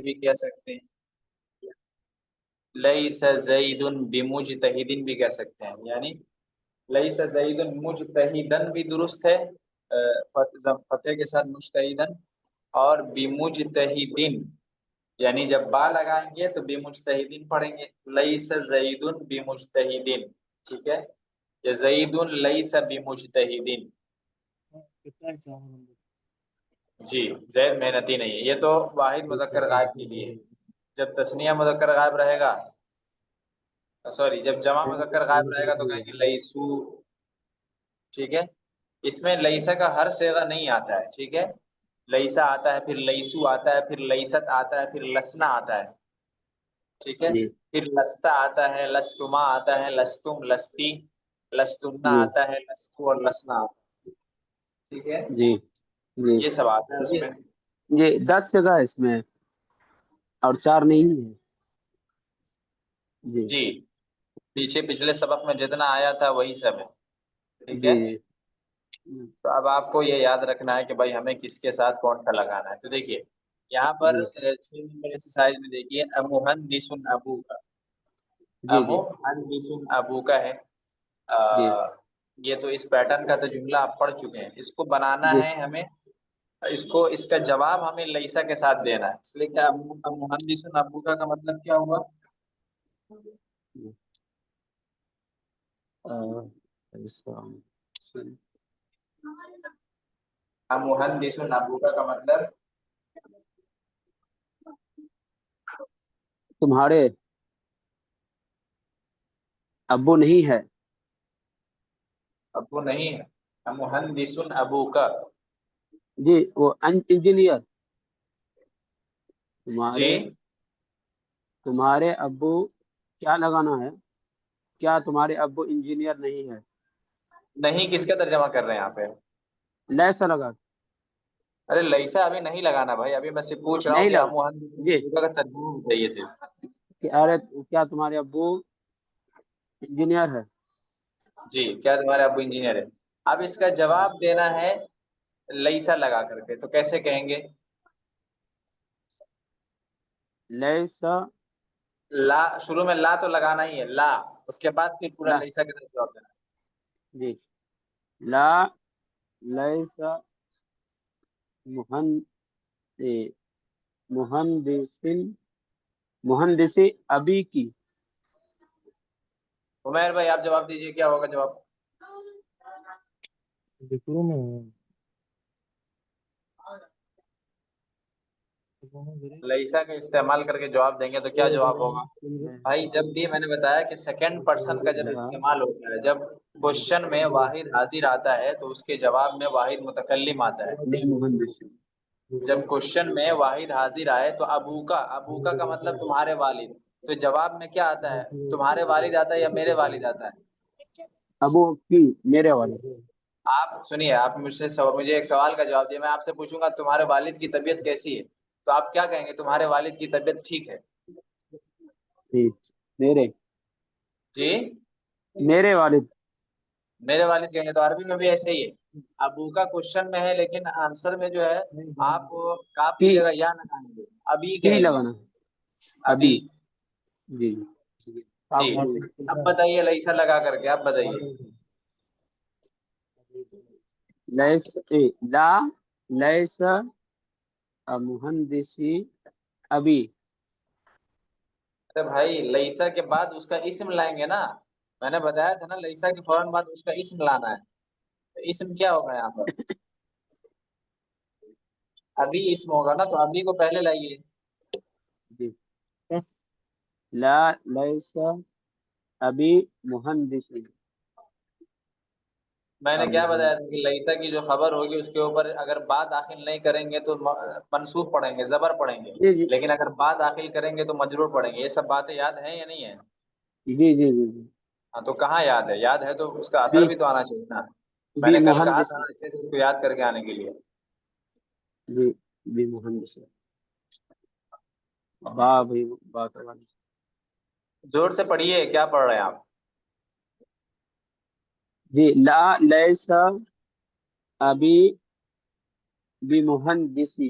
بھی کہہ سکتے ہیں، لیس زیدن بمجتہدن بھی کہہ سکتے ہیں، یعنی لیس زیدن مجتہدن بھی درست ہے، فتح کے ساتھ مجتہدن، اور بمجتہدن یعنی جب با لگائیں گے تو بمجتہدین پڑھیں گے، لیس زیدن بمجتہدین، ٹھیک ہے، یا زیدن لیس بمجتہدین، جی زید محنتی نہیں ہے، یہ تو واحد مذکر غائب کے لیے، جب تثنیہ مذکر غائب رہے گا، سوری جب جمع مذکر غائب رہے گا تو کہیں گے لیسو، ٹھیک ہے، اس میں لیسا کا ہر صیغہ نہیں آتا ہے، ٹھیک ہے، لیسا آتا ہے، پھر لیسو آتا ہے، پھر لیست آتا ہے، پھر لسنا آتا ہے، ٹھیک ہے، جی پھر لستا آتا ہے، لستما آتا ہے، لستم لستی، لستمنا جی آتا ہے، لستو اور لسنا آتا ہے، ٹھیک ہے، جی جی یہ سب آتا ہے اس جی میں، جی 10 جگہ ہے اس میں اور 4 نہیں ہے. جی جی پیچھے پچھلے سبق میں جتنا آیا تھا وہی سب ہے، ٹھیک ہے، جی جی تو اب آپ کو یہ یاد رکھنا ہے کہ بھائی ہمیں کس کے ساتھ کون سا لگانا ہے. تو دیکھیے یہاں پر جی 6 نمبر ایکسرسائز میں دیکھیے امحدث ابو کا، جی جی امحدث ابو کا ہے، جی یہ تو اس پیٹرن کا تو جملہ آپ پڑھ چکے ہیں، اس کو بنانا جی ہے ہمیں، اس کا جواب ہمیں لیسا کے ساتھ دینا ہے، اس لیے کہ امحدث ابو کا مطلب کیا ہوا، امحدث ابو کا مطلب تمہارے ابو نہیں ہے. ابو نہیں ہے، امحدث ابو کا، جی وہ انجینئر جی تمہارے ابو کیا لگانا ہے، کیا تمہارے ابو انجینئر نہیں ہے. نہیں کس کا ترجمہ کر رہے ہیں یہاں پہ، لیسا لگا ارے لیسا ابھی نہیں لگانا بھائی، ابھی میں صرف پوچھ رہا ہوں نہیں کہ لگا. جی امحدث کا ترجمہ بتائیے صرف، کہ ارے کیا تمہارے ابو انجینئر ہے. جی کیا تمہارے ابو انجینئر ہے، اب اس کا جواب دینا ہے لیسا لگا کر کے، تو کیسے کہیں گے، لیسا لا شروع میں لا تو لگانا ہی ہے، لا اس کے بعد پھر پورا لا لیسا کے ساتھ جواب دینا جی لا لیسا مہندسی ابی کی. عمیر بھائی آپ جواب دیجیے کیا ہوگا جواب، لیسا کا استعمال کر کے جواب دیں گے تو کیا جواب ہوگا بھائی، جب بھی میں نے بتایا کہ سیکنڈ پرسن کا جب استعمال ہوتا ہے، جب کوشچن میں واحد حاضر آتا ہے تو اس کے جواب میں واحد متکلم آتا ہے، مہندسی جب کوشچن میں واحد حاضر آئے تو ابوکا کا مطلب تمہارے والد، تو جواب میں کیا آتا ہے، تمہارے والد آتا ہے یا میرے والد آتا ہے، ابو کی میرے والے. آپ سنیے، آپ مجھے ایک سوال کا جواب دیں، میں آپ سے پوچھوں گا تمہارے والد کی طبیعت کیسی ہے، تو آپ کیا کہیں گے، تمہارے والد کی طبیعت ٹھیک ہے، ٹھیک میرے جی میرے والد. میرے والد کہیں گے، تو عربی میں بھی ایسے ہی ہے، ابو کا کوشچن میں ہے لیکن آنسر میں جو ہے آپ کاف کی کی جگہ یا لگائیں گے، ابھی کی کہیں گے، لگانا ابھی، ابھی. جی جی اب بتائیے لیسا لگا کر کے، اب بتائیے، لا لیسا مہندسی ابھی. ارے بھائی لیسا کے بعد اس کا اسم لائیں گے نا، میں نے بتایا تھا نا لیسا کے فوراً بعد اس کا اسم لانا ہے، تو اسم کیا ہوگا یہاں پر، ابھی اسم ہوگا نا، تو ابھی کو پہلے لائیے، جی لا لیسا ابھی مہندسی. میں نے کیا بتایا تھا کہ لیسا کی جو خبر ہوگی اس کے اوپر اگر با داخل نہیں کریں گے تو منصوب پڑھیں گے، زبر پڑھیں گے، جی جی لیکن اگر با داخل کریں گے تو مجرور پڑھیں گے، یہ سب باتیں یاد ہیں یا نہیں ہے، جی جی جی جی ہاں تو کہاں یاد ہے، یاد ہے تو اس کا اثر بی بھی تو آنا چاہیے نا، میں بی نے کل کہا تھا مہندسی. نا اچھے سے اس کو یاد کر کے آنے کے لیے، جی بی مہندسی با بھی بات. زور سے پڑھیے، کیا پڑھ رہے ہیں آپ، جی لا لیسا ابھی بمہندسی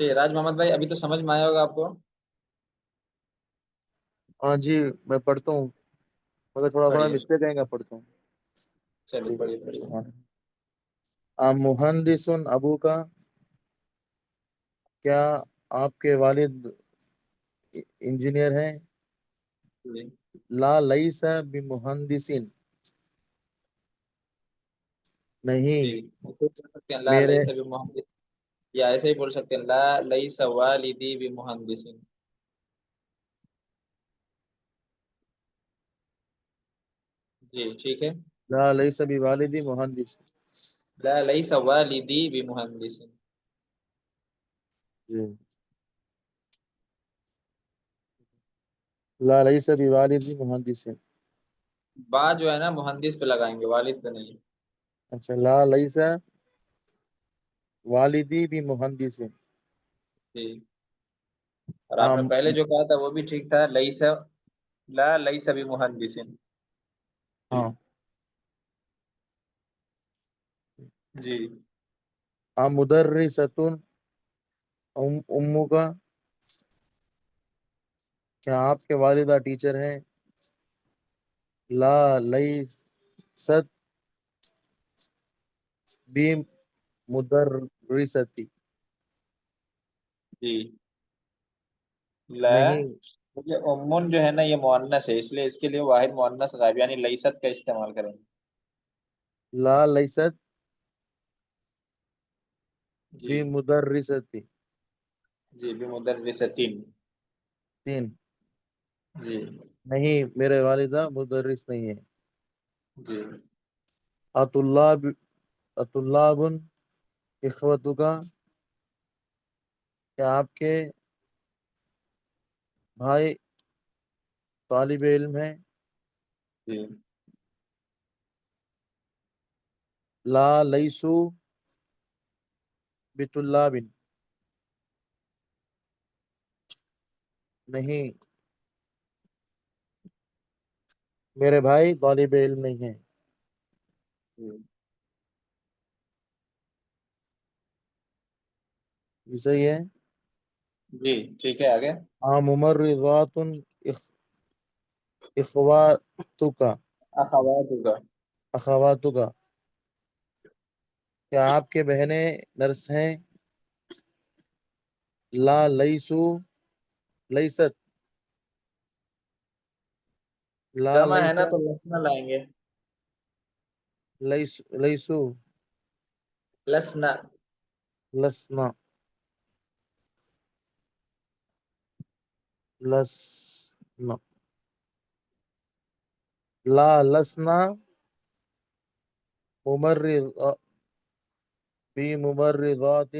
ٹھیک راج محمد بھائی ابھی تو سمجھ میں آیا ہوگا آپ کو. ہاں جی میں پڑھتا ہوں مگر تھوڑا تھوڑا پڑھیے مسٹیک آئے گا پڑھتا ہوں. چلیے ٹھیک پڑھیے پڑھیے. ہے. مہندس ابو کا کیا آپ کے والد انجینئر ہیں؟ جی لا لیس بمہندس جی نہیں ایسے ہی بول سکتے ہیں لا میرے لیس بمہندس یا ایسے ہی بول سکتے ہیں لا لیس والدی بمہندس. جی ٹھیک ہے. لا لیس بوالدی مہندس. لا لیس والدی بمہندس. جی لا لیس بوالدی مہندس. با جو ہے نا مہندس پہ لگائیں گے والد پہ نہیں. اچھا لا لیس والدی بمہندس. جی اور آپ نے پہلے جو کہا تھا وہ بھی ٹھیک تھا لیس لا لیس بمہندس. ہاں جی مدرسۃ امو کا کیا آپ کے والدہ ٹیچر ہیں؟ لا لیست بمدرستی. جی لا نہیں یہ امن جو ہے نا یہ مؤنث ہے اس لیے اس کے لیے واحد مؤنث غائب یعنی لیست کا استعمال کریں گے. لا لیست جی بمدرستی. جی بمدرستین. تین جی نہیں میرے والدہ مدرس نہیں ہے. جی اطلاب اخوتو کا کیا آپ کے بھائی طالب علم ہیں؟ جی لا لیسو بطلاب. نہیں میرے بھائی طالب علم نہیں ہیں. جی یہ صحیح ہے. جی ٹھیک ہے آگے. ممرضات اخواتک اخواتک. اخواتک کیا آپ کے بہنیں نرس ہیں؟ لا لیسو لیست لا جمع ہے لیس نا تو لسنا لائیں گے. لیسو لسنا. لسنا لسنا لا لسنا بممرضات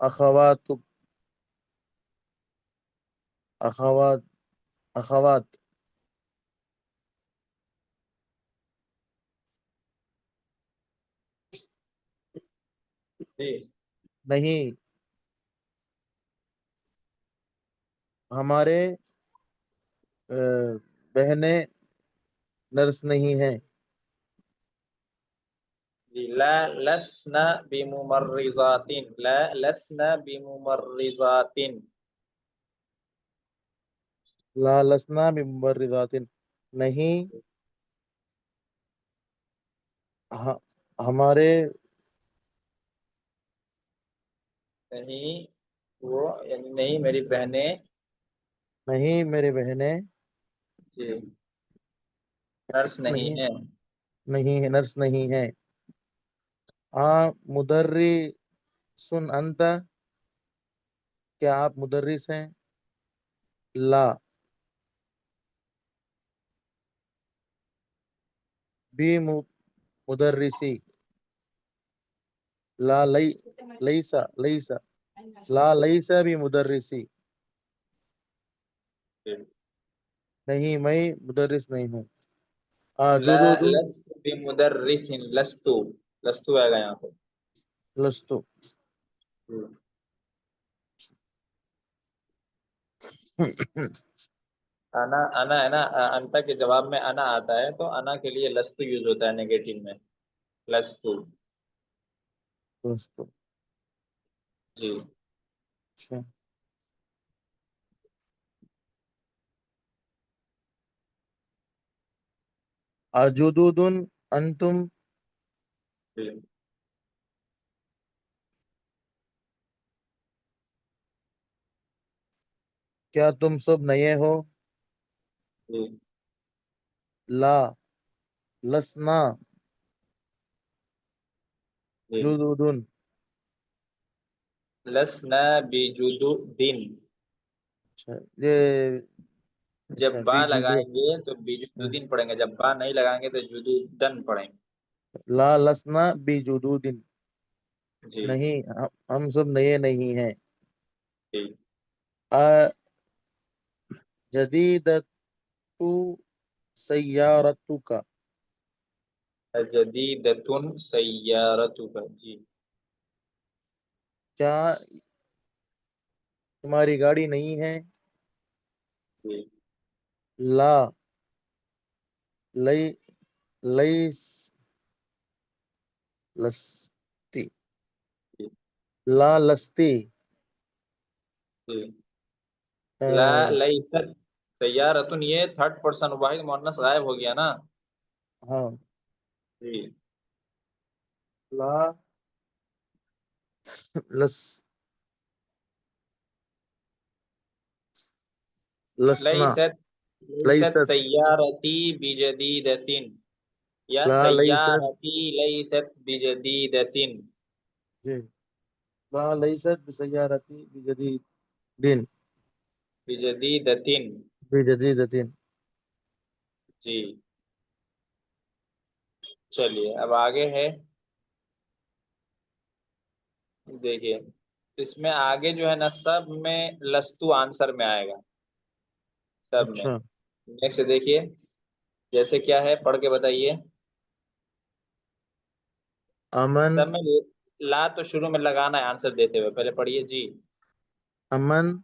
اخواتک اخوات. جی نہیں ہمارے بہنیں نرس نہیں ہیں. جی لا لسنا بممرضات. لا لسنا بممرضات. لا لسنا بممرضات نہیں ہمارے نہیں وہ یعنی نہیں میری بہنیں. نہیں میری بہنیں جی نرس نہیں ہے. نہیں نرس نہیں ہے. مدرس انت کیا آپ مدرس ہیں؟ لا مدرسی. لا لیسا لیسا لا لیسا بمدرسی. جی. نہیں میں مدرس نہیں ہوں. لا جدود لست بمدرس. لستو آئے گا یہاں پہ. لستو. انا ہے نا انتا کے جواب میں انا آتا ہے تو انا کے لیے لستو یوز ہوتا ہے نیگیٹو میں. لستو. لستو جی اچھا اجدود انتم جی کیا تم سب نئے ہو؟ جی لا لسنا جی جدود. لسنا بجدود. اچھا یہ جب اچھا با بی جدو. لگائیں گے تو بیجودین پڑھیں گے، جب با نہیں لگائیں گے تو جدودن پڑھیں گے. لا لسنا بجدود. جی نہیں ہم سب نئے نہیں ہیں. جی جدیدت سیارتک. جدیدتن سیارتک. جی کیا تمہاری گاڑی نہیں ہے؟ جی لا لئی لیس لستی. جی لا لستی. جی لا لیست سیارتن، یہ تھرڈ پرسن واحد مؤنث غائب ہو گیا نا. ہاں جی لا لس لسنا لیست لیست لیست. سیارتی بجدیدتن، یا لا لیست. سیارتی لیست بجدیدتن. جی لا لیست بسیارتی بجدید دن بجدیدتن. بجدیدت. جی چلیے اب آگے ہے، دیکھیے اس میں آگے جو ہے نا سب میں لستو آنسر میں آئے گا، سب میں. اچھا نیکسٹ دیکھیے جیسے کیا ہے، پڑھ کے بتائیے. امن سب میں لا تو شروع میں لگانا ہے آنسر دیتے ہوئے، پہلے پڑھیے. جی امن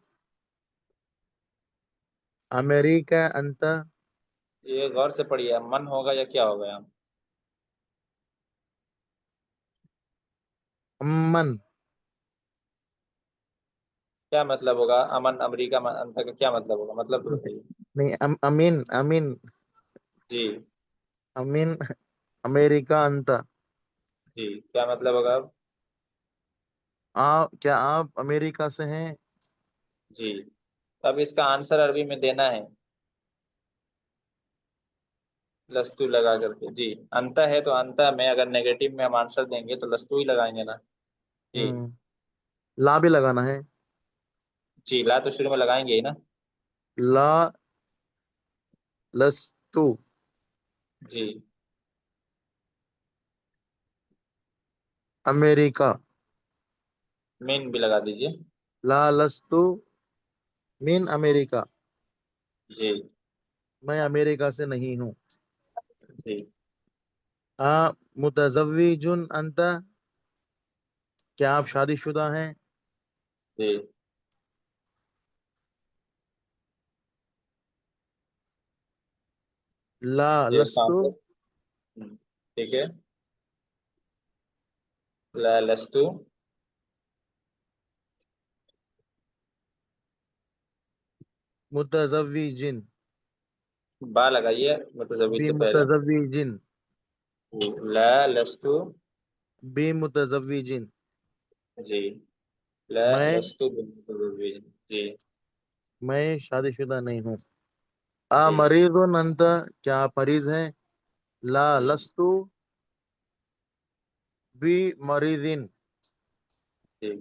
امریکہ انت. یہ غور سے پڑھیے، من ہوگا یا کیا ہوگا یہاں؟ امن کیا مطلب ہوگا امن امریکہ انت کا کیا مطلب ہوگا؟ مطلب تو بتائیے. نہیں امین امین جی امین امریکہ انت. جی کیا مطلب ہوگا اب؟ کیا آپ امریکہ سے ہیں؟ جی اب اس کا آنسر عربی میں دینا ہے لستو لگا کر کے. جی انتا ہے تو انتا میں اگر نیگیٹو میں ہم آنسر دیں گے تو لستو ہی لگائیں گے نا. جی لا بھی لگانا ہے. جی لا تو شروع میں لگائیں گے ہی نا. لا لستو جی امریکہ. مین بھی لگا دیجئے. لا لستو من امریکہ. جی میں امریکہ سے نہیں ہوں. جی متزوج انت. کیا آپ شادی شدہ ہیں؟ جی لا جی اس کا لستو آنسر ٹھیک ہے. لا لستو متزوج با لگائیے متزوج سے پہلے. بمتزوج لا لستو. بمتزوج. جی لا میں لستو بمتزوج. جی میں شادی شدہ نہیں ہوں. جی مریض انت. کیا آپ مریض ہیں؟ لا جی لستو بمریض. جی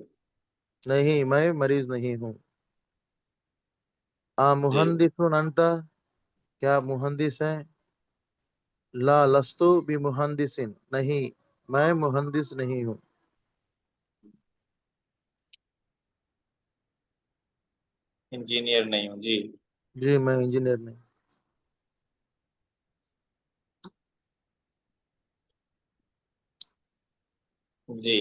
نہیں میں مریض نہیں ہوں. جی مہندس انت. کیا آپ مہندس ہیں؟ لا لستو بمہندس. نہیں میں مہندس نہیں ہوں. انجینئر نہیں ہوں. جی جی میں انجینئر نہیں. جی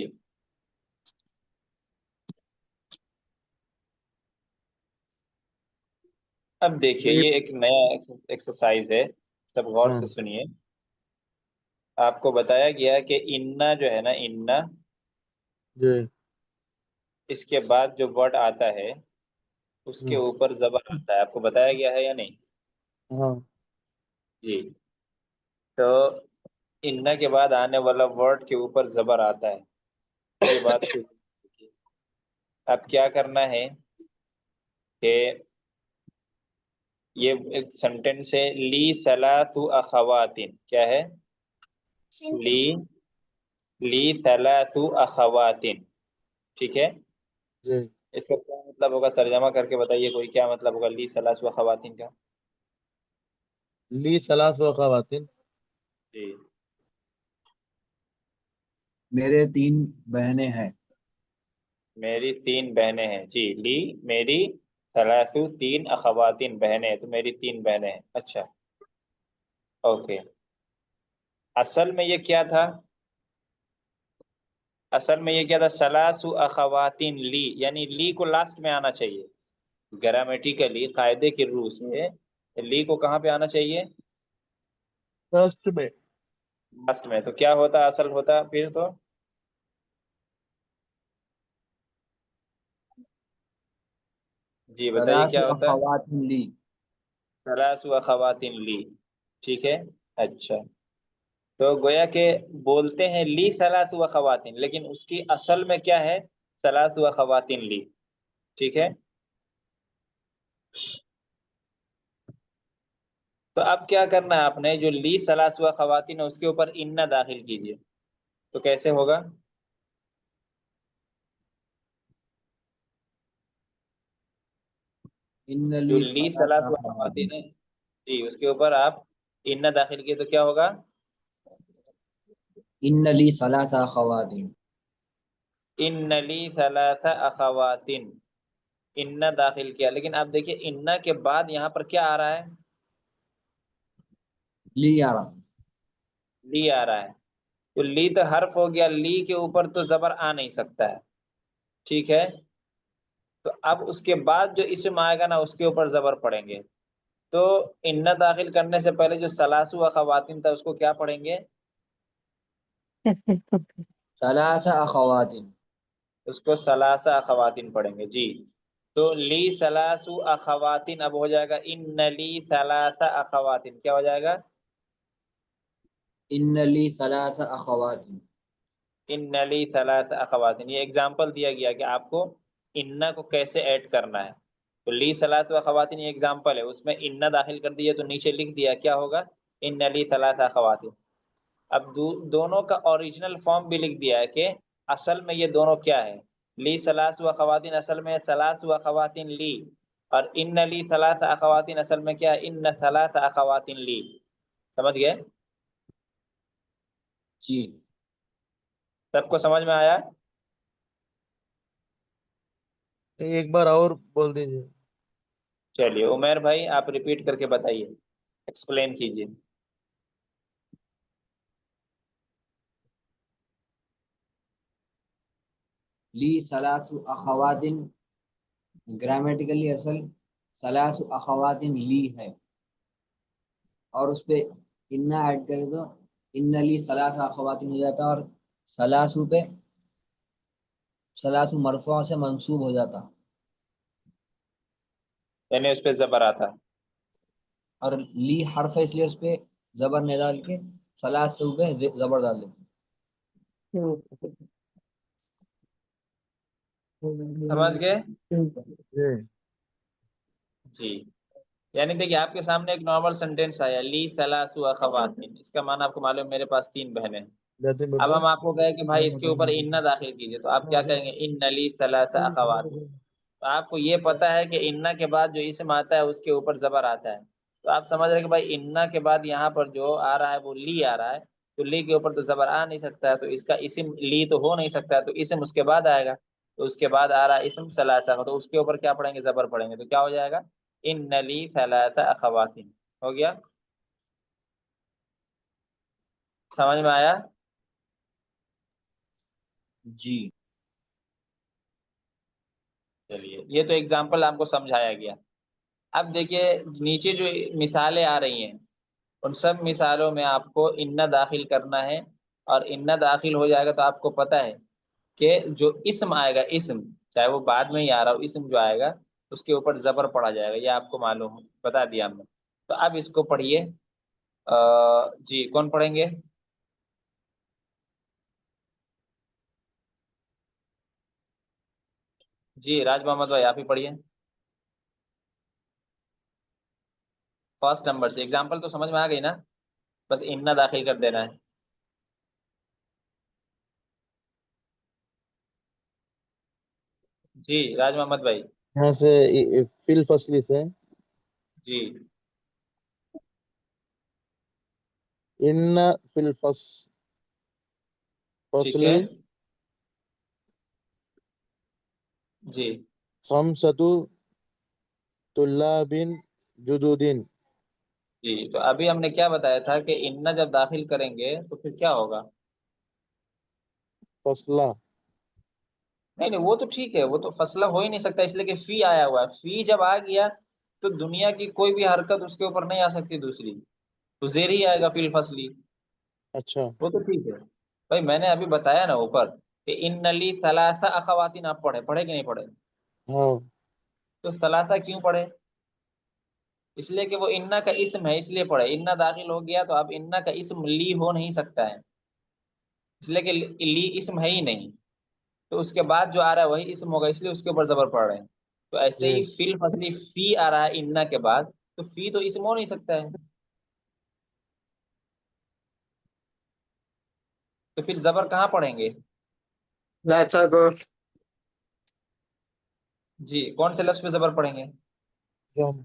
اب دیکھیے یہ یہ ایک نیا ایکسرسائز ہے، سب غور ہاں سے سنیے. آپ کو بتایا گیا کہ اننا جو ہے نا، اننا جی اس کے بعد جو ورڈ آتا ہے اس کے اوپر زبر آتا ہے، آپ کو بتایا گیا ہے یا نہیں؟ ہاں جی، تو ان کے بعد آنے والا ورڈ کے اوپر زبر آتا ہے، یہ بات کو اب کیا کرنا ہے کہ یہ ایک سینٹینس ہے، لی ثلاث اخواتن، کیا ہے؟ لی ثلاث اخواتن، ٹھیک ہے؟ جی اس کا کیا مطلب ہوگا؟ ترجمہ کر کے بتائیے کوئی، کیا مطلب ہوگا لی ثلاث اخواتن کا؟ لی ثلاث و خواتین، جی، میرے 3 بہنیں ہیں. میری 3 بہنیں ہیں. جی، لی میری، ثلاثو 3، اخواتین بہنیں، تو میری 3 بہنیں ہیں. اچھا اوکے، اصل میں یہ کیا تھا؟ اصل میں یہ کیا تھا؟ ثلاث اخواتین لی، یعنی لی کو لاسٹ میں آنا چاہیے. گرامیٹیکلی قاعدے کی روح سے لی کو کہاں پہ آنا چاہیے؟ فرسٹ میں. لاسٹ میں. تو کیا ہوتا اصل ہوتا پھر؟ تو جی بتائیے 3 کیا ہوتا؟ اخوات لی. ثلاث اخواتین لی، ٹھیک ہے. اچھا، تو گویا کہ بولتے ہیں لی ثلاث اخواتین، لیکن اس کی اصل میں کیا ہے؟ ثلاث اخواتین لی، ٹھیک ہے. تو اب کیا کرنا ہے آپ نے؟ جو لی ثلاث اخواتین ہے اس کے اوپر ان داخل کیجئے. تو کیسے ہوگا؟ ان جو لی لی 3 ثلاث اخوات. خواتین ہے، جی، اس کے اوپر آپ ان داخل کیے تو کیا ہوگا؟ ان لی 3 اخوات. ان لی ثلاث اخواتین، ان داخل کیا، لیکن آپ دیکھیے ان کے بعد یہاں پر کیا آ رہا ہے؟ لی آ رہا. لی آ رہا ہے. تو لی تو حرف ہو گیا، لی کے اوپر تو زبر آ نہیں سکتا ہے، ٹھیک ہے. تو اب اس کے بعد جو اسم آئے گا نا اس کے اوپر زبر پڑیں گے. تو ان داخل کرنے سے پہلے جو ثلاث اخواتین تھا اس کو کیا پڑھیں گے؟ 3 اخوات. اس کو ثلاث اخواتین پڑھیں گے. جی، تو لی ثلاث اخواتین اب ہو جائے گا ان لی ثلاث اخواتین، کیا ہو جائے گا؟ ان لی 3 اخوات. ان لی ثلاث اخواتین. یہ اگزامپل دیا گیا کہ آپ کو ان کو کیسے ایڈ کرنا ہے. تو لی ثلاث اخواتین یہ اگزامپل ہے، اس میں ان داخل کر دیے تو نیچے لکھ دیا کیا ہوگا؟ ان لی ثلاث اخواتین. اب دونوں کا اوریجنل فارم بھی لکھ دیا ہے کہ اصل میں یہ دونوں کیا ہے؟ لی ثلاث اخواتین اصل میں ثلاث اخواتین لی، اور ان لی ثلاث اخواتین اصل میں کیا ہے؟ ان ثلاث اخواتین لی. سمجھ گئے؟ جی. سب کو سمجھ میں آیا؟ ایک بار اور بول دیجیے. چلیے عمیر بھائی آپ ریپیٹ کر کے بتائیے، ایکسپلین کیجیے. لی 3 اخوات. گرامیٹیکلی اصل 3 اخوات لی ہے، اور اس پہ ان ایڈ کرے تو ان لی 3 اخوات ہو جاتا، اور ثلاثو پہ ثلاث مرفوع سے منصوب ہو جاتا، یعنی اس پہ زبر آتا. اور لی حرف ہے اس لیے اس پہ زبر نہیں ڈال کے ثلاثو پہ زبر ڈال دیتے. سمجھ گئے؟ جی جی، یعنی دیکھیے آپ کے سامنے ایک نارمل سینٹینس آیا لی ثلاث اخواتین، اس کا معنی آپ کو معلوم میرے پاس 3 بہنیں. اب ہم آپ کو کہے کہ بھائی اس کے اوپر ان داخل کیجیے، تو آپ کیا کہیں گے؟ ان لی ثلاث اخواتین. تو آپ کو یہ پتا ہے کہ ان کے بعد جو اسم آتا ہے اس کے اوپر زبر آتا ہے. تو آپ سمجھ رہے کہ بھائی ان کے بعد یہاں پر جو آ رہا ہے وہ لی آ رہا ہے، تو لی کے اوپر تو زبر آ نہیں سکتا ہے، تو اس کا اسم لی تو ہو نہیں سکتا ہے، تو اسم اس کے بعد آئے گا. تو اس کے بعد آ رہا ہے اسم ثلاثہ کا، تو اس کے اوپر کیا پڑھیں گے؟ زبر پڑھیں گے. تو کیا ہو جائے گا؟ ان لی ثلاث اخواتین. ہو گیا؟ سمجھ میں آیا؟ جی. چلیے، یہ تو ایگزامپل آپ کو سمجھایا گیا. اب دیکھیے نیچے جو مثالیں آ رہی ہیں ان سب مثالوں میں آپ کو ان داخل کرنا ہے، اور ان داخل ہو جائے گا تو آپ کو پتہ ہے کہ جو اسم آئے گا، اسم چاہے وہ بعد میں ہی آ رہا ہو، اسم جو آئے گا اس کے اوپر زبر پڑا جائے گا، یہ آپ کو معلوم بتا دیا ہم نے۔ تو اب اس کو پڑھیے، جی کون پڑھیں گے؟ جی راج محمد بھائی آپ ہی پڑھیے فرسٹ نمبر سے۔ ایگزامپل تو سمجھ میں آ گئی نا، بس اننا داخل کر دینا ہے۔ جی راج محمد بھائی۔ یہاں سے فی الفصلی سے جی ان فی ٹھیک ہے الفصلی جی خمسۃ طلاب جدد۔ جی۔ تو ابھی ہم نے کیا بتایا تھا کہ اننا جب داخل کریں گے تو پھر کیا ہوگا؟ فصلہ نہیں نہیں وہ تو ٹھیک ہے، وہ تو فصلہ ہو ہی نہیں سکتا، اس لیے کہ فی آیا ہوا ہے۔ فی جب آ گیا تو دنیا کی کوئی بھی حرکت اس کے اوپر نہیں آ سکتی دوسری، تو زیر ہی آئے گا فی الفصلی، اچھا وہ تو ٹھیک ہے۔ بھائی میں نے ابھی بتایا نا اوپر کہ ان لی ثلاثہ اخواتین، آپ پڑھے کہ نہیں پڑھے؟ ہاں تو ثلاثہ کیوں پڑھے؟ اس لیے کہ وہ اننا کا اسم ہے، اس لیے پڑھے۔ اننا داخل ہو گیا تو اب اننا کا اسم لی ہو نہیں سکتا ہے، اس لیے کہ لی اسم ہے ہی نہیں، تو اس کے بعد جو آ رہا ہے وہی اسم ہوگا، اس لیے اس کے اوپر زبر پڑ رہے ہیں۔ تو ایسے جی ہی فی الفصلی فی آ رہا ہے اننا کے بعد، تو فی تو اسم ہو نہیں سکتا ہے، تو پھر زبر کہاں پڑھیں گے؟ جی کون سے لفظ پہ زبر پڑھیں گے؟ جام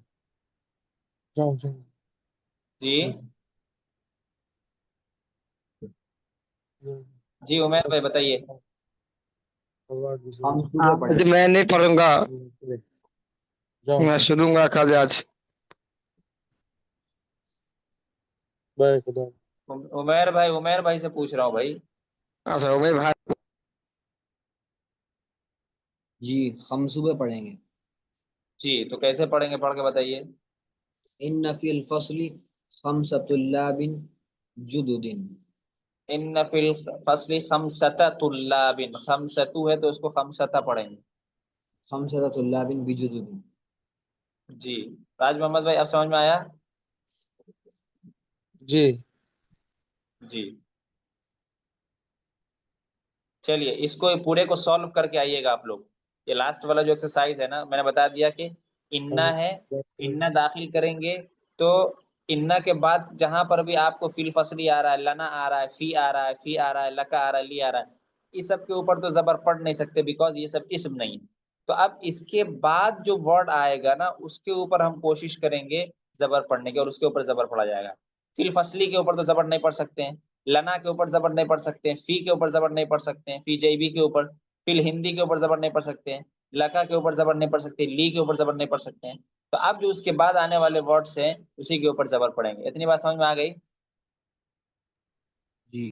جام جام جی جی عمیر بھائی بتائیے۔ ہم صبح پڑھیں گے۔ میں نہیں پڑھوں گا، میں سنوں گا کل آج۔ عمیر بھائی سے پوچھ رہا ہوں بھائی۔ اچھا عمر بھائی، جی ہم صبح پڑھیں گے۔ جی تو کیسے پڑھیں گے، پڑھ کے بتائیے۔ ان فی الفصل خمسۃ طلاب جدد۔ ان فی الفصل خمسۃ طلاب، خمسۃ ہے تو اس کو خمسۃ پڑھیں گے۔ خمسۃ طلاب بجدد۔ جی راج محمد بھائی اب سمجھ میں آیا؟ جی جی چلیے اس کو پورے کو سالو کر کے آئیے گا آپ لوگ۔ یہ لاسٹ والا جو ایکسرسائز ہے نا، میں نے بتا دیا کہ اننا ہے، اننا داخل کریں گے تو اننا کے بعد جہاں پر بھی آپ کو فی الفصلی آ رہا ہے، لنا آ رہا ہے، فی آ رہا ہے، فی آ رہا ہے، لکا آ رہا ہے، لی آ رہا ہے، اس سب کے اوپر تو زبر پڑھ نہیں سکتے، بیکاز یہ سب اسم نہیں ہے۔ تو اب اس کے بعد جو ورڈ آئے گا نا اس کے اوپر ہم کوشش کریں گے زبر پڑھنے کی، اور اس کے اوپر زبر پڑھا جائے گا۔ فی الفصلی کے اوپر تو زبر نہیں پڑھ سکتے ہیں، لنا کے اوپر زبر نہیں پڑھ سکتے ہیں، فی کے اوپر زبر نہیں پڑھ سکتے ہیں، فی جیبی کے اوپر، فی الہندی کے اوپر زبر نہیں پڑھ سکتے ہیں، لکا کے اوپر زبر نہیں پڑھ سکتے، لی کے اوپر زبر نہیں پڑھ سکتے ہیں۔ تو اب جو اس کے بعد آنے والے ورڈز ہیں اسی کے اوپر زبر پڑیں گے۔ اتنی بات سمجھ میں آ گئی؟ جی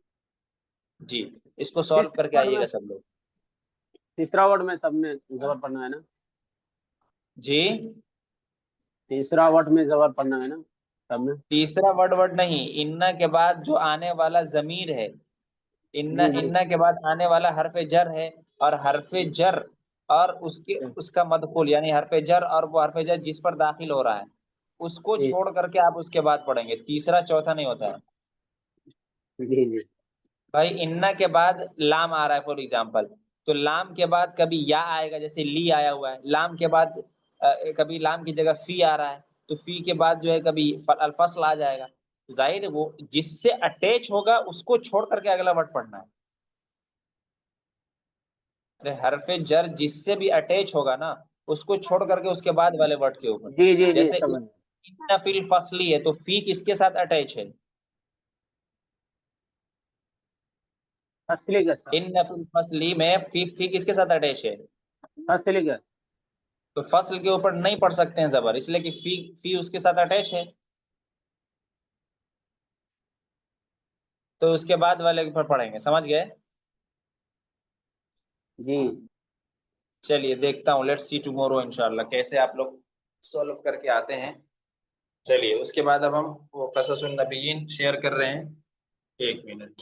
جی اس کو سالو کر کے آئیے گا سب لوگ۔ تیسرا ورڈ میں سب میں زبر پڑھنا ہے نا؟ جی تیسرا ورڈ میں زبر پڑھنا ہے نا سب میں؟ تیسرا ورڈ نہیں، اننا کے بعد جو آنے والا ضمیر ہے، جی جی اننا کے بعد آنے والا حرف جر ہے، اور حرف جر اور اس کا مدخول یعنی حرف جر اور وہ حرف جر جس پر داخل ہو رہا ہے اس کو جی چھوڑ کر کے آپ اس کے بعد پڑھیں گے، تیسرا چوتھا نہیں ہوتا ہے۔ جی جی بھائی اننا کے بعد لام آ رہا ہے فور ایگزامپل، تو لام کے بعد کبھی یا آئے گا، جیسے لی آیا ہوا ہے، لام کے بعد کبھی لام کی جگہ فی آ رہا ہے، تو فی کے بعد جو ہے کبھی الفصل آ جائے گا۔ ظاہر ہے وہ جس سے اٹیچ ہوگا اس کو چھوڑ کر کے اگلا ورڈ پڑھنا ہے۔ حرف جر جس سے بھی اٹیچ ہوگا نا اس کو چھوڑ کر کے اس کے بعد والے ورڈ کے اوپر، جی جی جی جیسے سمجھ ان فی الفصلی ہے تو فی کس کے ساتھ اٹیچ ہے؟ فصلی کے ساتھ، ان فی الفصلی میں فی کس کے ساتھ اٹیچ ہے؟ فصلی کے تو فصل کے اوپر نہیں پڑھ سکتے ہیں زبر، اس لیے کہ فی اس کے ساتھ اٹیچ ہے، تو اس کے بعد والے پر پڑھیں گے۔ سمجھ گئے؟ جی چلیے دیکھتا ہوں، لیٹس سی ٹمورو انشاءاللہ کیسے آپ لوگ سولو کر کے آتے ہیں۔ چلیے اس کے بعد اب ہم وہ قصص النبیین شیئر کر رہے ہیں، ایک منٹ۔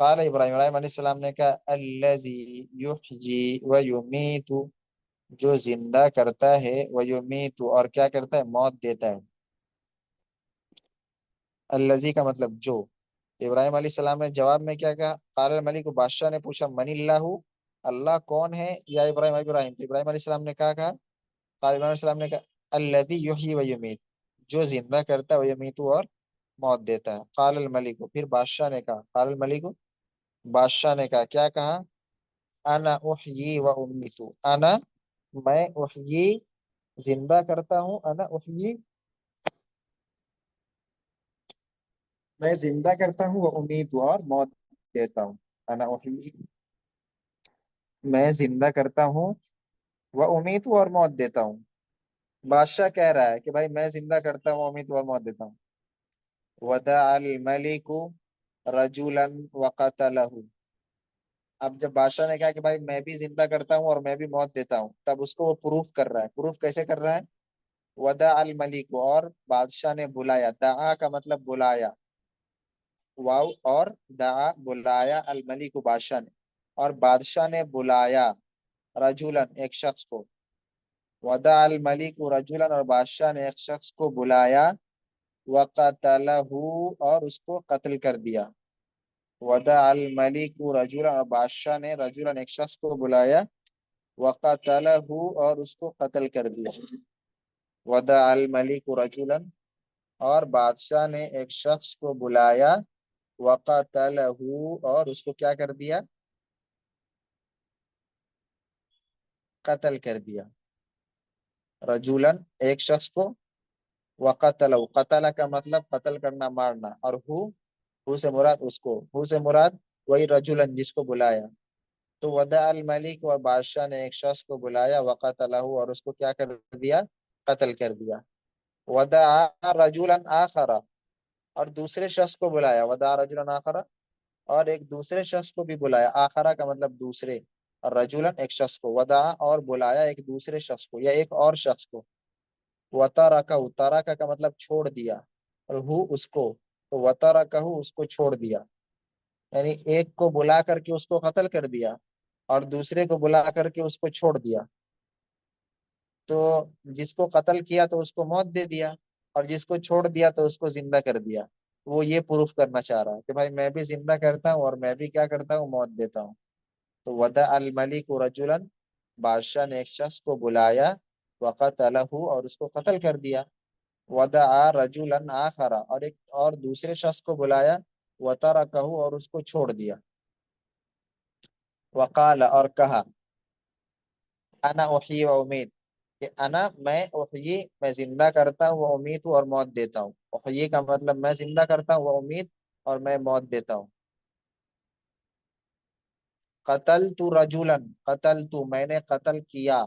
قال ابراہیم، ابراہیم علیہ السلام نے کہا الذی یحیی و یمیت، جو زندہ کرتا ہے، و یمیت اور کیا کرتا ہے، موت دیتا ہے۔ الذی کا مطلب جو۔ ابراہیم علیہ السلام نے جواب میں کیا کہا، قال الملک، بادشاہ نے پوچھا من اللہ، اللہ کون ہے یا ابراہیم، ابراہیم تو ابراہیم علیہ السلام نے کہا قال ابراہیم علیہ السلام نے کہا الذی یحیی و یمیت، جو زندہ کرتا ہے، و یمیت اور موت دیتا ہے۔ قال الملک، پھر بادشاہ نے کہا، قال الملک، بادشاہ نے کہا، کیا کہا، انا احیی و امیت، انا میں، احیی زندہ کرتا ہوں، انا احیی میں زندہ کرتا ہوں، وہ امید اور موت دیتا ہوں، انا احیی میں زندہ کرتا ہوں، وہ امید اور موت دیتا ہوں۔ بادشاہ کہہ رہا ہے کہ بھائی میں زندہ کرتا ہوں، امید اور موت دیتا ہوں۔ ودع الملک رجلا وقتلہ، اب جب بادشاہ نے کہا کہ بھائی میں بھی زندہ کرتا ہوں اور میں بھی موت دیتا ہوں، تب اس کو وہ پروف کر رہا ہے۔ پروف کیسے کر رہا ہے، ودع الملک اور بادشاہ نے بلایا، دعا کا مطلب بلایا، واو اور دعا بلایا، الملک بادشاہ نے، اور بادشاہ نے بلایا رجولن ایک شخص کو، ودع الملک رجولن اور بادشاہ نے ایک شخص کو بلایا، وقتلہ اور اس کو قتل کر دیا۔ ودع الملک رجولن اور بادشاہ نے رجولن ایک شخص کو بلایا، وقتلہ اور اس کو قتل کر دیا۔ ودع الملک رجولن اور بادشاہ نے ایک شخص کو بلایا، وقتلہ اور اس کو کیا کر دیا، قتل کر دیا۔ رجولن ایک شخص کو، وقتلہ قتل کا مطلب قتل کرنا، مارنا، اور ہو سے مراد اس کو، ہو سے مراد وہی رجولن جس کو بلایا۔ تو ودع الملک اور بادشاہ نے ایک شخص کو بلایا، وقتلہ اور اس کو کیا کر دیا، قتل کر دیا۔ ودع رجولن آخر اور دوسرے شخص کو بلایا، ودع رجولن آخر اور ایک دوسرے شخص کو بھی بلایا، آخرہ کا مطلب دوسرے، اور رجولن ایک شخص کو، ودع اور بلایا ایک دوسرے شخص کو یا ایک اور شخص کو۔ وترکہ، ترکہ کا مطلب چھوڑ دیا، اور ہو اس کو، تو وترکہ اس کو چھوڑ دیا، یعنی ایک کو بلا کر کے اس کو قتل کر دیا اور دوسرے کو بلا کر کے اس کو چھوڑ دیا۔ تو جس کو قتل کیا تو اس کو موت دے دیا، اور جس کو چھوڑ دیا تو اس کو زندہ کر دیا۔ وہ یہ پروف کرنا چاہ رہا ہے کہ بھائی میں بھی زندہ کرتا ہوں اور میں بھی کیا کرتا ہوں، موت دیتا ہوں۔ تو ودع الملک رجلا، بادشاہ نے ایک شخص کو بلایا، وقتلہ اور اس کو قتل کر دیا۔ ودع رجلا آخر اور ایک اور دوسرے شخص کو بلایا، وترکہ اور اس کو چھوڑ دیا۔ وقال اور کہا، انا احیی و امید، کہ انا میں، احیی میں زندہ کرتا ہوں، وہ امید اور موت دیتا ہوں۔ احیی کا مطلب میں زندہ کرتا ہوں، وہ امید اور میں موت دیتا ہوں۔ قتلت رجلا، قتلت میں نے قتل کیا،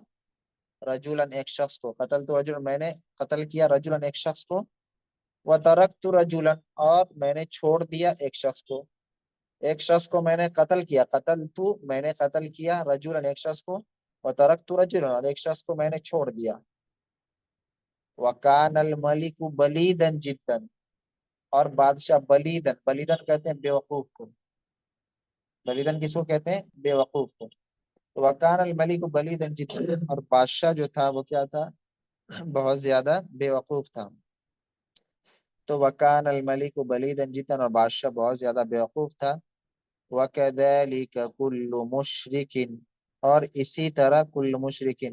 رجلا ایک شخص کو، قتلت رجلا میں نے قتل کیا، رجلا ایک شخص کو، وترکت رجلا اور میں نے چھوڑ دیا ایک شخص کو، ایک شخص کو میں نے قتل کیا، قتلت میں نے قتل کیا، رجلا ایک شخص کو، وترکت رجلا اور ایک شخص کو میں نے چھوڑ دیا۔ وکان الملک بلیدا جدا اور بادشاہ بلیدن، بلیدن کہتے ہیں بے وقوف کو، بلیدن کس کو کہتے ہیں، بے وقوف کو۔ وکان الملک بلیدن جدا اور بادشاہ جو تھا وہ کیا تھا، بہت زیادہ بے وقوف تھا۔ تو وکان الملک بلیدا جدا اور بادشاہ بہت زیادہ بے وقوف تھا۔ وکذالک کل مشرک اور اسی طرح کل مشرک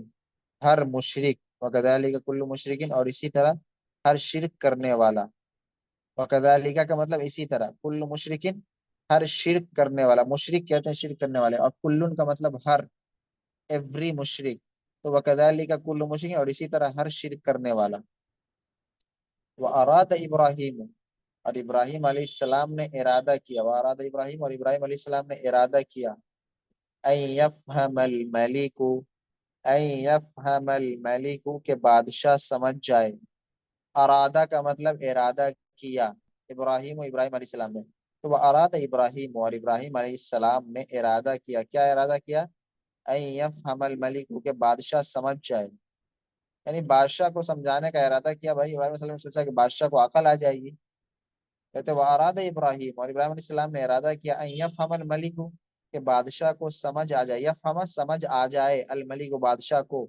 ہر مشرک، وکذالک کل مشرک اور اسی طرح ہر شرک کرنے والا، وکذالک کا مطلب اسی طرح، کل مشرک ہر شرک کرنے والا، مشرک کہتے ہیں شرک کرنے والے، اور کلن کا مطلب ہر، ایوری مشرک، تو وکذالک کل مشرک اور اسی طرح ہر شرک کرنے والا۔ واراد ابراہیم اور ابراہیم علیہ السلام نے ارادہ کیا، واراد ابراہیم اور ابراہیم علیہ السلام نے ارادہ کیا، ان یفہم الملک، ان یفہم الملک کہ بادشاہ سمجھ جائے، ارادہ کا مطلب ارادہ کیا، ابراہیم و ابراہیم علیہ السلام نے، تو وہ اراد ابراہیم اور ابراہیم علیہ السلام نے ارادہ کیا، کیا ارادہ کیا، ان یفہم الملک کہ بادشاہ سمجھ جائے، یعنی بادشاہ کو سمجھانے کا ارادہ کیا۔ بھائی ابراہیم علیہ السلام نے سوچا کہ بادشاہ کو عقل آ جائے گی، کہتے وہ اراد ابراہیم، اور ابراہیم علیہ السلام نے ارادہ کیا ان یفہم الملک، کہ بادشاہ کو سمجھ آ جائے، یفہم سمجھ آ جائے، الملک بادشاہ کو،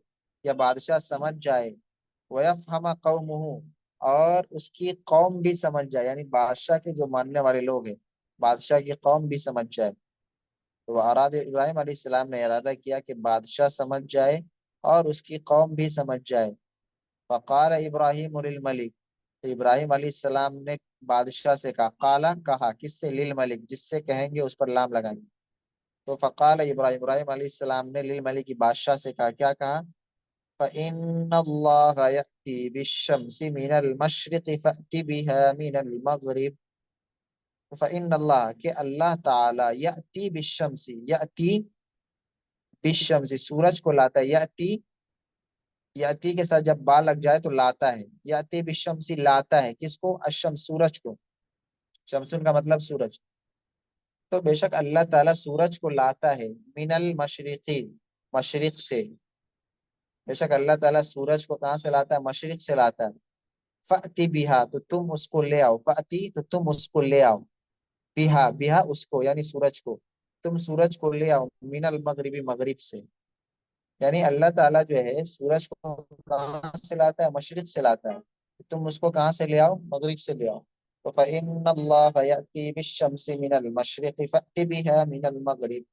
یا بادشاہ سمجھ جائے، ویفہم قومہ، اور اس کی قوم بھی سمجھ جائے، یعنی بادشاہ کے جو ماننے والے لوگ ہیں بادشاہ کی قوم بھی سمجھ جائے۔ تو وہ اراد ابراہیم علیہ السلام نے ارادہ کیا کہ بادشاہ سمجھ جائے اور اس کی قوم بھی سمجھ جائے۔ فقال ابراہیم للملک، تو ابراہیم علیہ السلام نے بادشاہ سے کہا، قالا کہا، کس سے؟ للملک، جس سے کہیں گے اس پر لام لگائیں گے۔ تو فقال ابراہیم علیہ السلام نے للملک، بادشاہ سے کہا، کیا کہا؟ فإن الله يأتي بالشمس من المشرق فأت بها من المغرب، فإن اللہ، کہ اللہ تعالی، یأتی بالشمس، یأتی بالشمس، سورج کو لاتا ہے، یأتی، یأتی کے ساتھ جب با لگ جائے تو لاتا ہے، یأتی بالشمس لاتا ہے، کس کو؟ الشمس، سورج کو، شمسن کا مطلب سورج، تو بے شک اللہ تعالیٰ سورج کو لاتا ہے، من المشرقی، مشرق سے، بے شک اللہ تعالیٰ سورج کو کہاں سے لاتا ہے؟ مشرق سے لاتا ہے۔ فأتی بہا، تو تم اس کو لے آؤ، فأتی، تو تم اس کو لے آؤ، بہا، بہا اس کو یعنی سورج کو، تم سورج کو لے آؤ، من المغربی، مغرب سے، یعنی اللہ تعالیٰ جو ہے سورج کو کہاں سے لاتا ہے؟ مشرق سے لاتا ہے، تم اس کو کہاں سے لے آؤ؟ مغرب سے لے آؤ۔ تو فإن اللہ یأتی بالشمس من المشرق فأت بها من المغرب،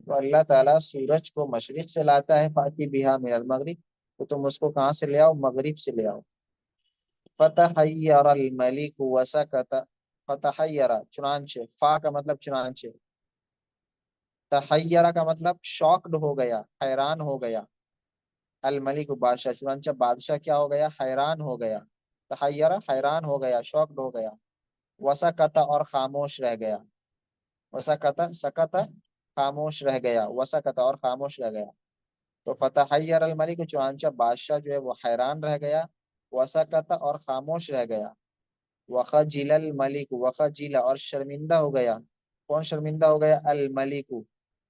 تو اللہ تعالیٰ سورج کو مشرق سے لاتا ہے، فأت بها من المغرب، تو تم اس کو کہاں سے لے آؤ؟ مغرب سے لے آؤ۔ فتحیر الملک وسکت، فتحیر چنانچہ، فا کا مطلب چنانچہ، تحیرہ کا مطلب شاکڈ ہو گیا، حیران ہو گیا، الملک بادشاہ، چنانچہ بادشاہ کیا ہو گیا؟ حیران ہو گیا، تحیرہ حیران ہو گیا، شاکڈ ہو گیا، وسکت اور خاموش رہ گیا، وسکت، سکت خاموش رہ گیا، وسکت اور خاموش رہ گیا، تو فتحیر الملک، چنانچہ بادشاہ جو ہے وہ حیران رہ گیا، وسکت اور خاموش رہ گیا، وخجل الملک، وخجل اور شرمندہ ہو گیا، کون شرمندہ ہو گیا؟ الملک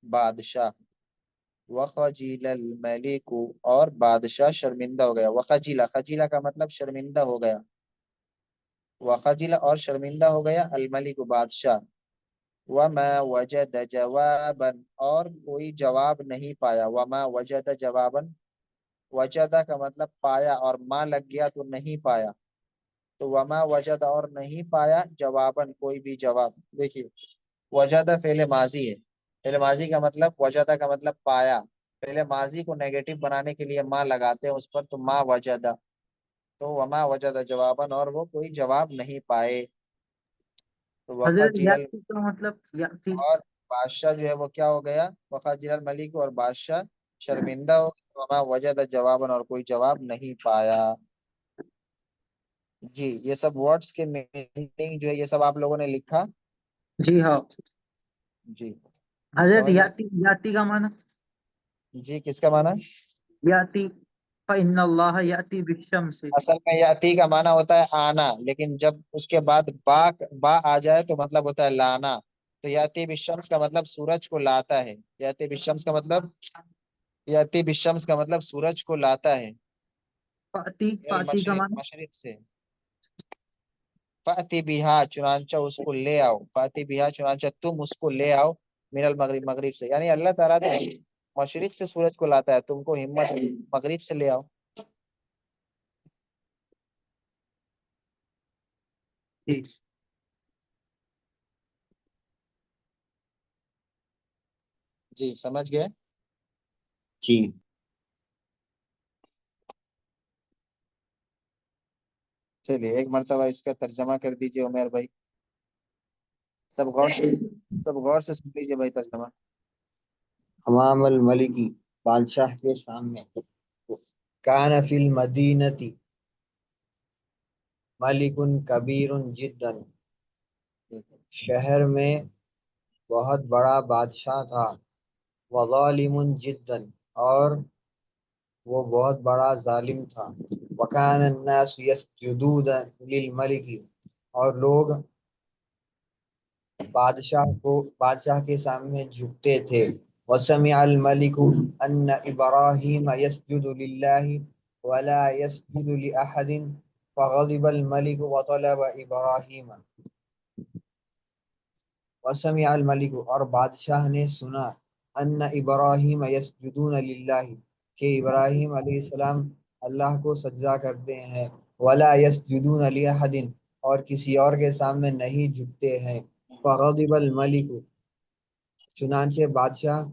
بادشاہ، وخجل الملک اور بادشاہ شرمندہ ہو گیا، وخجل، خجیلہ کا مطلب شرمندہ ہو گیا، وخجل اور شرمندہ ہو گیا، الملک بادشاہ، وما وجد جوابا اور کوئی جواب نہیں پایا، وما وجد جوابا، وجدہ کا مطلب پایا اور ما لگ گیا تو نہیں پایا، تو وما وجد اور نہیں پایا، جواباً کوئی بھی جواب، دیکھیے وجدہ فعل ماضی ہے، فعل ماضی کا مطلب، وجدہ کا مطلب پایا، پہلے ماضی کو نیگیٹو بنانے کے لیے ما لگاتے ہیں اس پر، تو ما وجدہ، تو وما وجدہ جواباً اور وہ کوئی جواب نہیں پائے، تو حضرت وخجل یاتی کا مطلب یاتی، اور بادشاہ جو ہے وہ کیا ہو گیا؟ وخجل الملک اور بادشاہ شرمندہ ہو گیا، وما وجدہ جواباً اور کوئی جواب نہیں پایا۔ جی یہ سب ورڈز کے میننگ جو ہے یہ سب آپ لوگوں نے لکھا؟ جی ہاں جی حضرت، سمجھ یاتی، یاتی کا معنی، گئے؟ جی کس کا معنی؟ یاتی، فإن اللہ یاتی بالشمس، اصل میں یاتی کا معنی ہوتا ہے آنا، لیکن جب اس کے بعد با آ جائے تو مطلب ہوتا ہے لانا، تو یاتی بالشمس کا مطلب سورج کو لاتا ہے، یاتی بالشمس کا مطلب، یاتی بالشمس کا مطلب سورج کو لاتا ہے، فاتی، فاتی کا مشرق، معنی، مشرق سے، فاتی بہا چنانچہ اس کو لے آؤ، فاتی بہا چنانچہ تم اس کو لے آؤ، من المغرب، مغرب سے، یعنی اللہ تعالیٰ تو مشرق سے سورج کو لاتا ہے، تم کو ہمت مغرب سے لے آؤ۔ جی جی سمجھ گئے؟ جی چلیے ایک مرتبہ اس کا ترجمہ کر دیجیے عمیر بھائی، سب غور سے سن لیجیے بھائی ترجمہ۔ امام الملکی، بادشاہ کے سامنے، کان فی المدینتی ملک کبیر جدا، شہر میں بہت بڑا بادشاہ تھا، وظالم جدا اور وہ بہت بڑا ظالم تھا، وکان الناس یسجدون للملک اور لوگ بادشاہ کے سامنے جھکتے تھے، وسمع الملک ان ابراہیم یسجد للہ ولا یسجد لأحد فغضب الملک وطلب ابراہیم، وسمع الملک اور بادشاہ نے سنا ان ابراہیم یسجدون للہ کہ ابراہیم علیہ السلام اللہ کو سجدہ کرتے ہیں ولا یسجدون لاحد اور کسی اور کے سامنے نہیں جھکتے ہیں فغضب الملک چنانچہ بادشاہ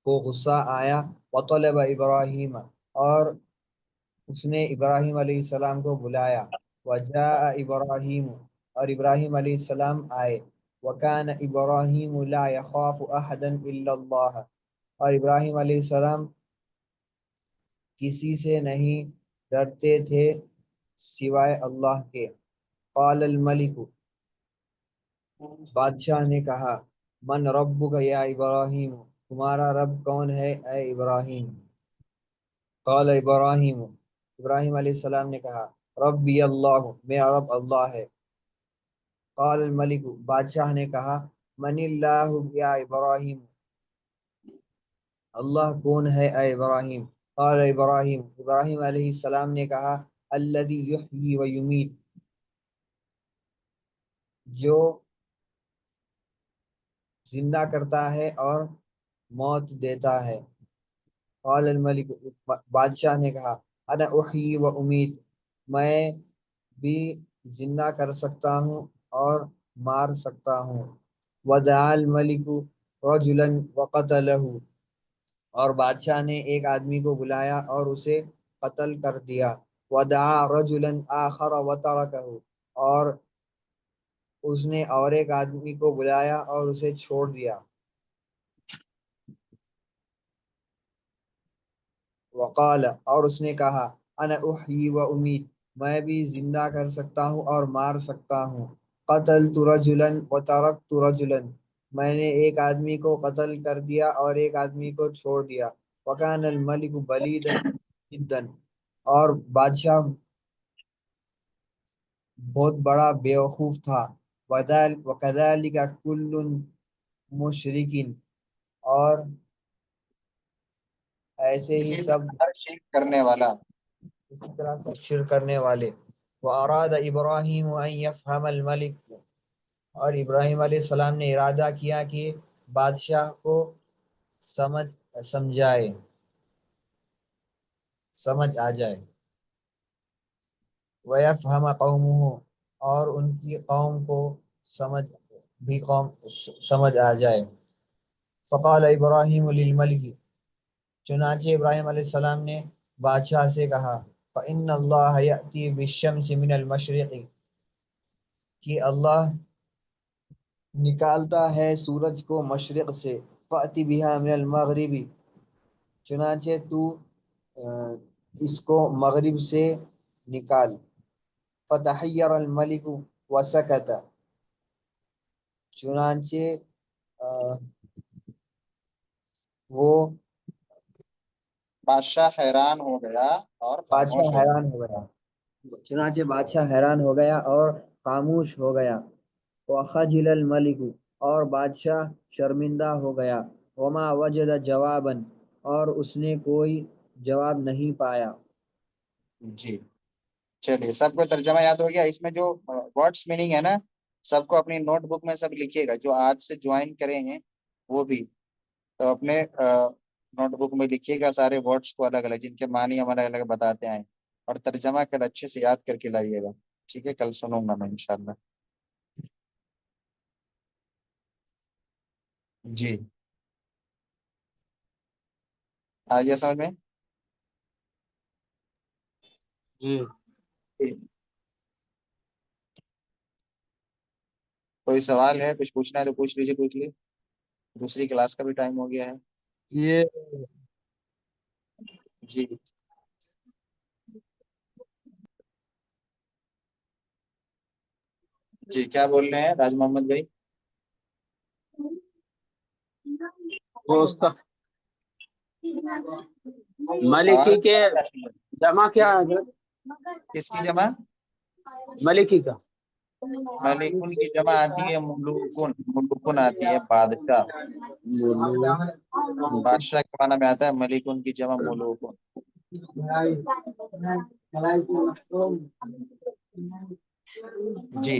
کو غصہ آیا وطلب ابراہیم اور اس نے ابراہیم علیہ السلام کو بلایا وجاء ابراہیم اور ابراہیم علیہ السلام آئے وکان ابراہیم لا يخاف احدا الا اللہ اور ابراہیم علیہ السلام کسی سے نہیں ڈرتے تھے سوائے اللہ کے قال الملک بادشاہ نے کہا من ربک یا ابراہیم تمہارا رب کون ہے اے ابراہیم قال ابراہیم ابراہیم علیہ السلام نے کہا ربی اللہ میرا رب اللہ ہے قال الملک بادشاہ نے کہا من اللہ یا ابراہیم اللہ کون ہے اے ابراہیم قال ابراہیم ابراہیم علیہ السلام نے کہا الذی یحیی و یمیت جو زندہ کرتا ہے اور موت دیتا ہے قال الملک بادشاہ نے کہا انا احیی و امید میں بھی زندہ کر سکتا ہوں اور مار سکتا ہوں ودعا الملک رجلا وقتلہ اور بادشاہ نے ایک آدمی کو بلایا اور اسے قتل کر دیا ودعا رجلا آخر وترکہ اور اس نے اور ایک آدمی کو بلایا اور اسے چھوڑ دیا وقال اور اس نے کہا انا احیی و امید میں بھی زندہ کر سکتا ہوں اور مار سکتا ہوں قتلت رجلا وترکت رجلا میں نے ایک آدمی کو قتل کر دیا اور ایک آدمی کو چھوڑ دیا وکان الملک بلیدا جدا اور بادشاہ بہت بڑا بیوقوف تھا وکذالک کل مشرک اور ایسے ہی سب ہر شرک کرنے والا اسی طرح سب شرک کرنے والے واراد ابراہیم ان یفہم الملک اور ابراہیم علیہ السلام نے ارادہ کیا کہ بادشاہ کو سمجھ آ جائے ویفہم قومہ اور ان کی قوم کو سمجھ آ جائے فقال ابراہیم للملک چنانچہ ابراہیم علیہ السلام نے بادشاہ سے کہا فإن اللہ یأتی بالشمس من المشرق کہ اللہ نکالتا ہے سورج کو مشرق سے فأتی بها من المغرب چنانچہ تو اس کو مغرب سے نکال فتحیر الملک وسکت چنانچہ وہ بادشاہ حیران ہو گیا اور بادشاہ خاموش ہو گیا حیران ہو گیا چنانچہ بادشاہ حیران ہو گیا اور خاموش ہو گیا وخجل الملک اور بادشاہ شرمندہ ہو گیا وما وجد جوابا اور اس نے کوئی جواب نہیں پایا جی چلیے سب کو ترجمہ یاد ہو گیا اس میں جو ورڈس میننگ ہے نا سب کو اپنی نوٹ بک میں سب لکھیے گا جو آج سے جوائن کریں گے وہ بھی تو اپنے نوٹ بک میں لکھیے گا سارے ورڈس کو الگ الگ جن کے معنی ہم الگ الگ بتاتے ہیں اور ترجمہ کل اچھے سے یاد کر کے لائیے گا ٹھیک ہے کل سنوں گا میں انشاءاللہ جی آئیے سمجھ میں جی کوئی سوال ہے کچھ پوچھنا ہے تو پوچھ لیجیے دوسری کلاس کا بھی ٹائم ہو گیا ہے یہ جی جی کیا بول رہے ہیں راج محمد بھائی وہ اس کا ملکی آواز کے جمع کیا ہے حضرت؟ کس کی جمع ملکی کا ملکن کی جمع آتی ہے ملوکن ملوکن آتی ہے بادشاہ بادشاہ کے معنی میں آتا ہے ملکن کی جمع ملوکن جی